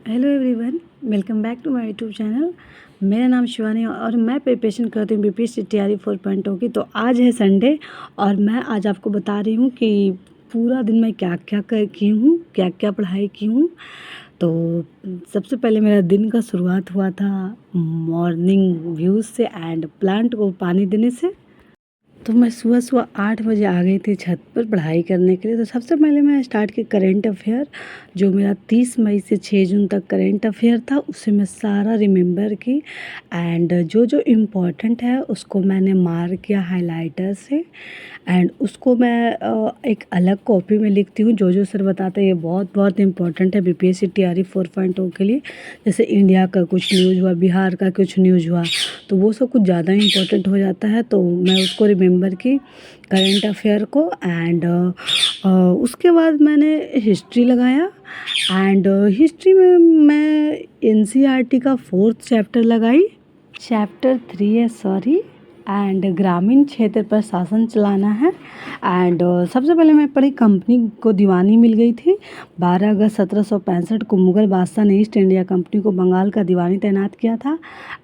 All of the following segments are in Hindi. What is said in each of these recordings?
Hello everyone, welcome back to my YouTube channel. मेरा नाम शिवानी और मैं प्रिपरेशन करती हूँ बीपीएससी तैयारी 4.0 की। तो आज है संडे और मैं आज आपको बता रही हूँ कि पूरा दिन मैं क्या क्या की हूँ, क्या क्या पढ़ाई की हूँ। तो सबसे पहले मेरा दिन का शुरुआत हुआ था मॉर्निंग व्यूज़ से एंड प्लांट को पानी देने से। तो मैं सुबह सुबह 8 बजे आ गई थी छत पर पढ़ाई करने के लिए। तो सबसे पहले मैं स्टार्ट की करेंट अफेयर, जो मेरा 30 मई से 6 जून तक करेंट अफेयर था, उसे मैं सारा रिमेंबर की एंड जो जो इम्पोर्टेंट है उसको मैंने मार्क किया हाइलाइटर से एंड उसको मैं एक अलग कॉपी में लिखती हूँ। जो जो सर बताते हैं ये बहुत बहुत इम्पोर्टेंट है बीपीएससी तैयारी 4.0 के लिए। जैसे इंडिया का कुछ न्यूज़ हुआ, बिहार का कुछ न्यूज़ हुआ, तो वो सब कुछ ज़्यादा इम्पोर्टेंट हो जाता है। तो मैं उसको रिमेंबर की करेंट अफेयर को एंड उसके बाद मैंने हिस्ट्री लगाया एंड हिस्ट्री में मैं एनसीईआरटी का 4th चैप्टर लगाई। चैप्टर 3 है सॉरी, एंड ग्रामीण क्षेत्र पर शासन चलाना है। एंड सबसे पहले मैं पढ़ी कंपनी को दीवानी मिल गई थी। 12 अगस्त 1765 को मुग़ल बादशाह ने ईस्ट इंडिया कंपनी को बंगाल का दीवानी तैनात किया था।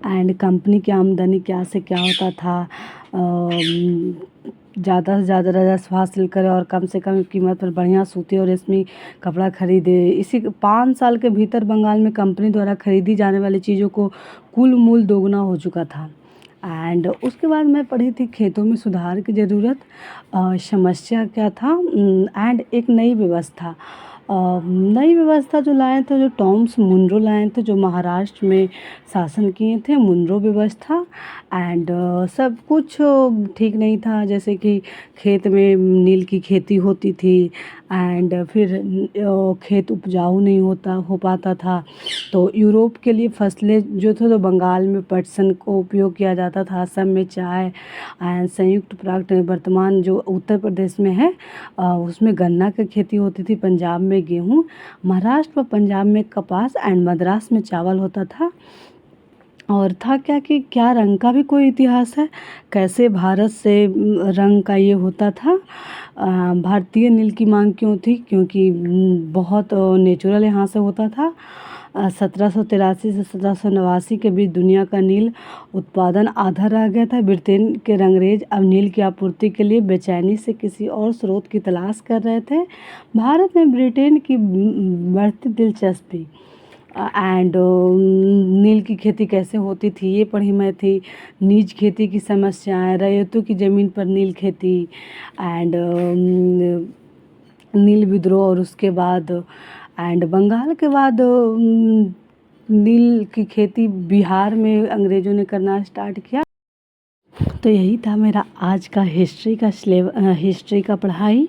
एंड कंपनी की आमदनी क्या से क्या होता था, ज़्यादा से ज़्यादा राजस्व हासिल करे और कम से कम कीमत पर बढ़िया सूती और रेशमी कपड़ा खरीदे। इसी 5 साल के भीतर बंगाल में कंपनी द्वारा खरीदी जाने वाली चीज़ों को कुल मूल्य दोगुना हो चुका था। एंड उसके बाद मैं पढ़ी थी खेतों में सुधार की ज़रूरत, समस्या क्या था एंड एक नई व्यवस्था। नई व्यवस्था जो लाए थे, जो टॉम्स मुनरो लाए थे, जो महाराष्ट्र में शासन किए थे, मुनरो व्यवस्था। एंड सब कुछ ठीक नहीं था, जैसे कि खेत में नील की खेती होती थी एंड फिर खेत उपजाऊ नहीं हो पाता था। तो यूरोप के लिए फसलें जो थे तो बंगाल में पटसन को उपयोग किया जाता था, असम में चाय एंड संयुक्त प्रांत वर्तमान जो उत्तर प्रदेश में है उसमें गन्ना की खेती होती थी, पंजाब में गेहूँ, महाराष्ट्र व पंजाब में कपास एंड मद्रास में चावल होता था। और था क्या कि क्या रंग का भी कोई इतिहास है, कैसे भारत से रंग का ये होता था। भारतीय नील की मांग क्यों थी, क्योंकि बहुत नेचुरल यहाँ से होता था। 1783 से 1789 के बीच दुनिया का नील उत्पादन आधा रह गया था। ब्रिटेन के अंग्रेज अब नील की आपूर्ति के लिए बेचैनी से किसी और स्रोत की तलाश कर रहे थे। भारत में ब्रिटेन की बढ़ती दिलचस्पी एंड नील की खेती कैसे होती थी ये पढ़ी मैं थी। नीज खेती की समस्याएं, रैयतों की ज़मीन पर नील खेती एंड नील विद्रोह, और उसके बाद एंड बंगाल के बाद नील की खेती बिहार में अंग्रेज़ों ने करना स्टार्ट किया। तो यही था मेरा आज का हिस्ट्री का पढ़ाई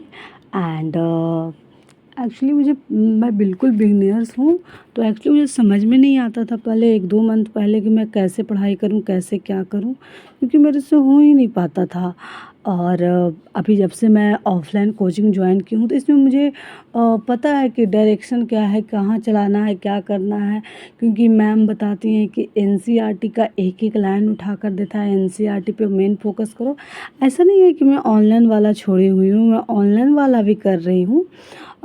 एंड एक्चुअली मैं बिल्कुल बिगिनर्स हूँ। तो एक्चुअली मुझे समझ में नहीं आता था पहले 1-2 मंथ पहले कि मैं कैसे पढ़ाई करूँ, कैसे क्या करूँ, क्योंकि मेरे से हो ही नहीं पाता था। और अभी जब से मैं ऑफ़लाइन कोचिंग ज्वाइन की हूँ तो इसमें मुझे पता है कि डायरेक्शन क्या है, कहाँ चलाना है, क्या करना है। क्योंकि मैम बताती हैं कि एनसीईआरटी का एक एक लाइन उठा कर देता है, एनसीईआरटी पे मेन फोकस करो। ऐसा नहीं है कि मैं ऑनलाइन वाला छोड़ी हुई हूँ, मैं ऑनलाइन वाला भी कर रही हूँ,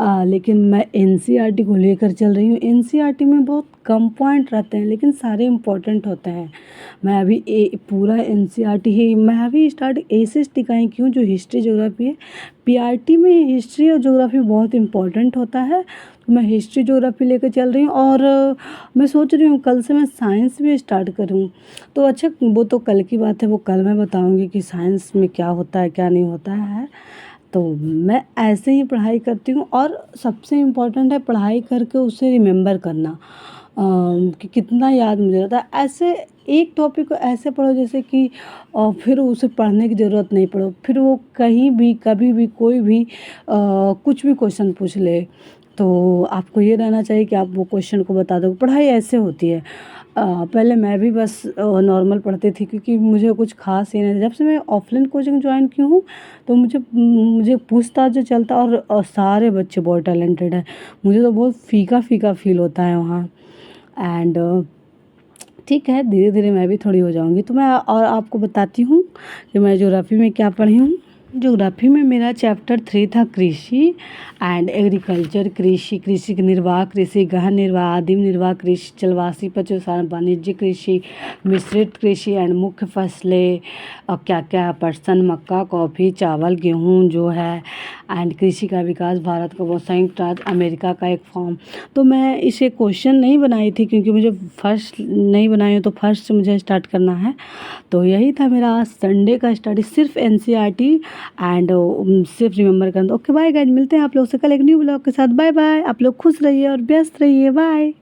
लेकिन मैं एनसीईआरटी को लेकर चल रही हूँ। एनसीईआरटी में बहुत कम पॉइंट रहते हैं लेकिन सारे इम्पोर्टेंट होते हैं। मैं अभी पूरा एनसीईआरटी ही मैं अभी स्टार्ट ए से टिकाई की हूँ, जो हिस्ट्री ज्योग्राफी है। पीआरटी में हिस्ट्री और ज्योग्राफी बहुत इम्पोर्टेंट होता है, तो मैं हिस्ट्री ज्योग्राफी लेकर चल रही हूँ। और मैं सोच रही हूँ कल से मैं साइंस भी स्टार्ट करूँ। तो अच्छा, वो तो कल की बात है, वो कल मैं बताऊँगी कि साइंस में क्या होता है क्या नहीं होता है। तो मैं ऐसे ही पढ़ाई करती हूँ और सबसे इम्पोर्टेंट है पढ़ाई करके उसे रिमेंबर करना, कि कितना याद मुझे रहता है। ऐसे एक टॉपिक को ऐसे पढ़ो जैसे कि फिर उसे पढ़ने की ज़रूरत नहीं पड़ो, फिर वो कहीं भी कभी भी कोई भी कुछ भी क्वेश्चन पूछ ले तो आपको ये रहना चाहिए कि आप वो क्वेश्चन को बता दो। पढ़ाई ऐसे होती है। पहले मैं भी बस नॉर्मल पढ़ती थी क्योंकि मुझे कुछ खास ये नहीं था। जब से मैं ऑफलाइन कोचिंग ज्वाइन की हूँ तो मुझे पूछताछ जो चलता, और सारे बच्चे बहुत टैलेंटेड हैं। मुझे तो बहुत फीका फीका फील होता है वहाँ। एंड ठीक है, धीरे धीरे मैं भी थोड़ी हो जाऊँगी। तो मैं और आपको बताती हूँ कि मैं ज्योग्राफी में क्या पढ़ी हूँ। ज्योग्राफी में मेरा चैप्टर 3 था कृषि एंड एग्रीकल्चर। कृषि के निर्वाह, कृषि गहन निर्वाह, आदिम निर्वाह कृषि, जलवासी पशुपालन, वाणिज्य कृषि, मिश्रित कृषि एंड मुख्य फसलें और क्या क्या है, पटसन, मक्का, कॉफ़ी, चावल, गेहूँ जो है एंड कृषि का विकास, भारत का वो संयुक्त राज्य अमेरिका का एक फॉर्म। तो मैं इसे क्वेश्चन नहीं बनाई थी क्योंकि मुझे फर्स्ट नहीं बनाई हूँ, तो फर्स्ट से मुझे स्टार्ट करना है। तो यही था मेरा आज संडे का स्टडी, सिर्फ एनसीईआरटी एंड सिर्फ रिमेंबर करना। ओके बाय गाइज, मिलते हैं आप लोग से कल एक न्यू ब्लॉग के साथ। बाय बाय, आप लोग खुश रहिए और व्यस्त रहिए। बाय।